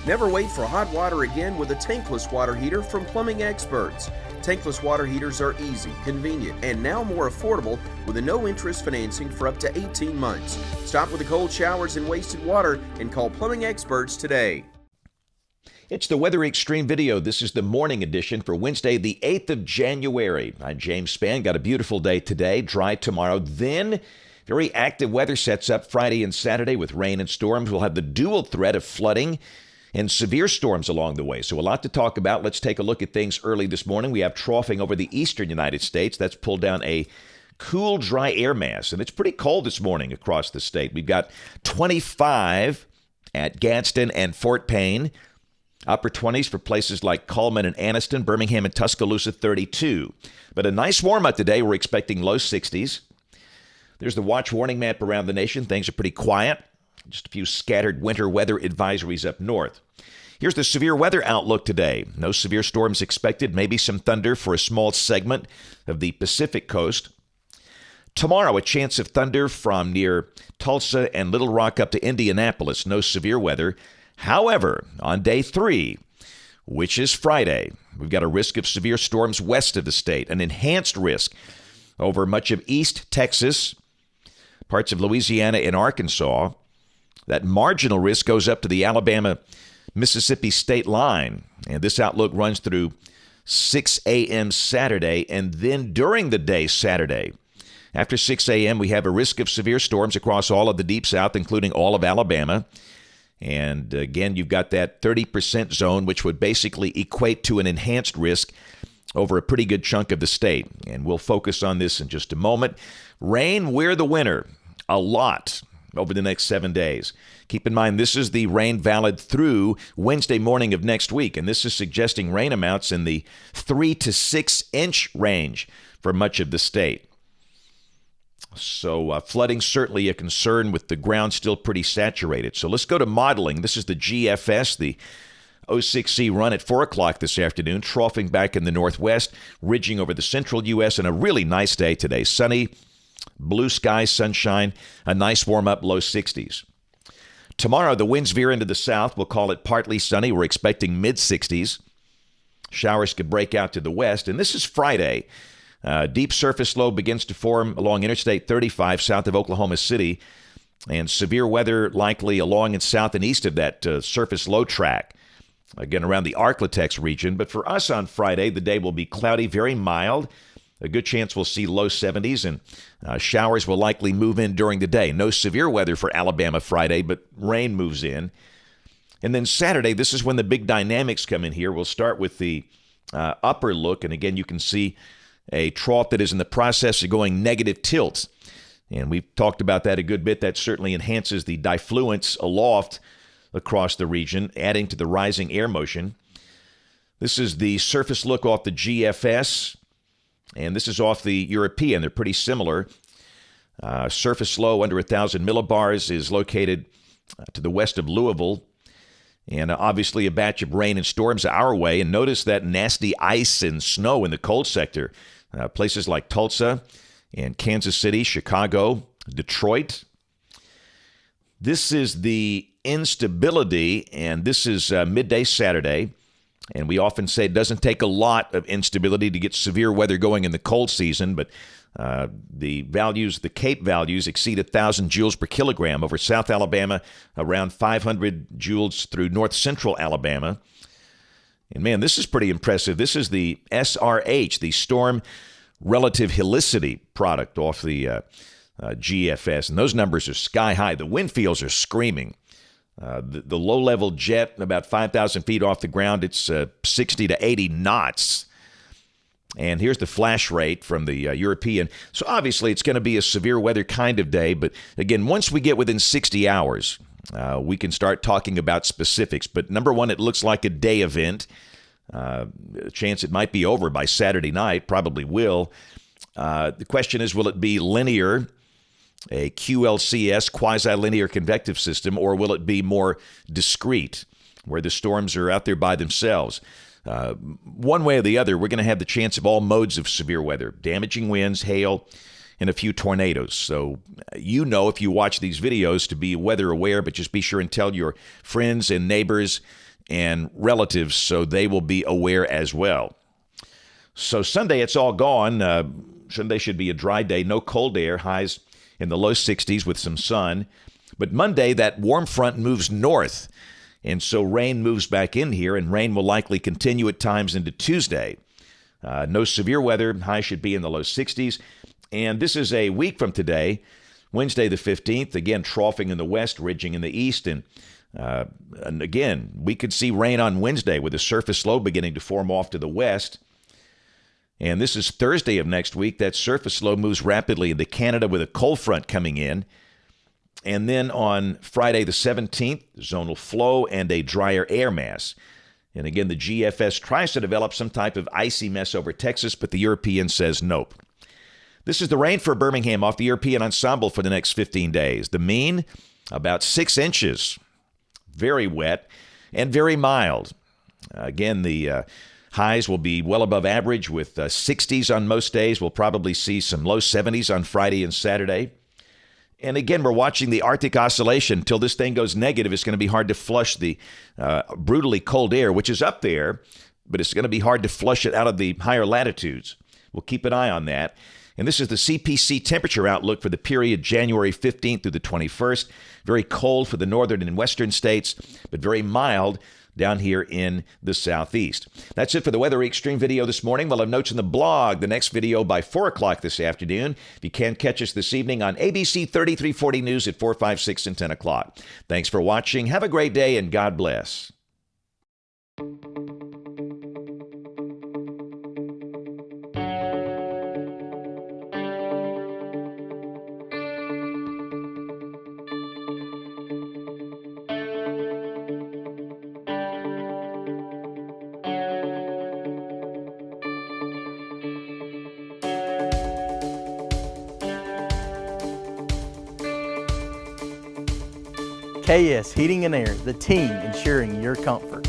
Never wait for hot water again with a tankless water heater from Plumbing Experts. Tankless water heaters are easy, convenient, and now more affordable with a no-interest financing for up to 18 months. Stop with the cold showers and wasted water and call Plumbing Experts today. It's the Weather Xtreme video. This is the morning edition for Wednesday, the 8th of January. I'm James Spann. Got a beautiful day today, dry tomorrow. Then very active weather sets up Friday and Saturday with rain and storms. We'll have the dual threat of flooding and severe storms along the way. So a lot to talk about. Let's take a look at things early this morning. We have troughing over the eastern United States. That's pulled down a cool, dry air mass, and it's pretty cold this morning across the state. We've got 25 at Gadsden and Fort Payne. Upper 20s for places like Cullman and Anniston, Birmingham and Tuscaloosa, 32. But a nice warm-up today. We're expecting low 60s. There's the watch warning map around the nation. Things are pretty quiet. Just a few scattered winter weather advisories up north. Here's the severe weather outlook today. No severe storms expected. Maybe some thunder for a small segment of the Pacific coast. Tomorrow, a chance of thunder from near Tulsa and Little Rock up to Indianapolis. No severe weather. However, on day 3, which is Friday, we've got a risk of severe storms west of the state, an enhanced risk over much of East Texas, parts of Louisiana and Arkansas. That marginal risk goes up to the Alabama-Mississippi state line, and this outlook runs through 6 a.m. Saturday, and then during the day Saturday. After 6 a.m., we have a risk of severe storms across all of the Deep South, including all of Alabama. And again, you've got that 30% zone, which would basically equate to an enhanced risk over a pretty good chunk of the state. And we'll focus on this in just a moment. Rain, we're the winner. A lot over the next 7 days. Keep in mind, this is the rain valid through Wednesday morning of next week, and this is suggesting rain amounts in the 3 to 6 inch range for much of the state. So flooding certainly a concern with the ground still pretty saturated. So let's go to modeling. This is the GFS, the 06C run at 4 o'clock this afternoon, troughing back in the northwest, ridging over the central U.S., and a really nice day today. Sunny, blue skies, sunshine, a nice warm-up, low 60s. Tomorrow, the winds veer into the south. We'll call it partly sunny. We're expecting mid-60s. Showers could break out to the west. And this is Friday. Deep surface low begins to form along Interstate 35 south of Oklahoma City. And severe weather likely along and south and east of that surface low track. Again, around the Arklatex region. But for us on Friday, the day will be cloudy, very mild. A good chance we'll see low 70s, and showers will likely move in during the day. No severe weather for Alabama Friday, but rain moves in. And then Saturday, this is when the big dynamics come in here. We'll start with the upper look, and again, you can see a trough that is in the process of going negative tilt. And we've talked about that a good bit. That certainly enhances the diffluence aloft across the region, adding to the rising air motion. This is the surface look off the GFS. And this is off the European. They're pretty similar. Surface low under 1,000 millibars is located to the west of Louisville. And obviously a batch of rain and storms our way. And notice that nasty ice and snow in the cold sector. Places like Tulsa and Kansas City, Chicago, Detroit. This is the instability, and this is midday Saturday. And we often say it doesn't take a lot of instability to get severe weather going in the cold season, but the values, the Cape values, exceed 1,000 joules per kilogram over South Alabama, around 500 joules through north central Alabama. And man, this is pretty impressive. This is the SRH, the Storm Relative Helicity product off the GFS, and those numbers are sky high. The wind fields are screaming. The low-level jet, about 5,000 feet off the ground, it's 60 to 80 knots. And here's the flash rate from the European. So obviously it's going to be a severe weather kind of day. But again, once we get within 60 hours, we can start talking about specifics. But number one, it looks like a day event. A chance it might be over by Saturday night, probably will. The question is, will it be linear? A QLCS, quasi-linear convective system, or will it be more discrete, where the storms are out there by themselves? One way or the other, we're going to have the chance of all modes of severe weather, damaging winds, hail, and a few tornadoes. So you know, if you watch these videos, to be weather aware, but just be sure and tell your friends and neighbors and relatives, so they will be aware as well. So Sunday, it's all gone. Sunday should be a dry day, no cold air, highs in the low 60s with some sun. But Monday, that warm front moves north, and so rain moves back in here, and rain will likely continue at times into Tuesday. No severe weather, high should be in the low 60s. And this is a week from today, Wednesday the 15th, again, troughing in the west, ridging in the east. And again, we could see rain on Wednesday with a surface low beginning to form off to the west. And this is Thursday of next week. That surface low moves rapidly into Canada with a cold front coming in. And then on Friday the 17th, zonal flow and a drier air mass. And again, the GFS tries to develop some type of icy mess over Texas, but the European says nope. This is the rain for Birmingham off the European ensemble for the next 15 days. The mean, about 6 inches. Very wet and very mild. Again, the highs will be well above average with 60s on most days. We'll probably see some low 70s on Friday and Saturday. And again, we're watching the Arctic oscillation. Until this thing goes negative, it's going to be hard to flush the brutally cold air, which is up there, but it's going to be hard to flush it out of the higher latitudes. We'll keep an eye on that. And this is the Cpc Temperature Outlook for the period January 15th through the 21st. Very cold for the northern and western states, but very mild down here in the southeast. That's it for the Weather Xtreme video this morning. We'll have notes in the blog. The next video by 4 o'clock this afternoon. If you can catch us this evening on ABC 3340 News at 4, 5, 6, and 10 o'clock. Thanks for watching. Have a great day, and God bless. KS Heating and Air, the team ensuring your comfort.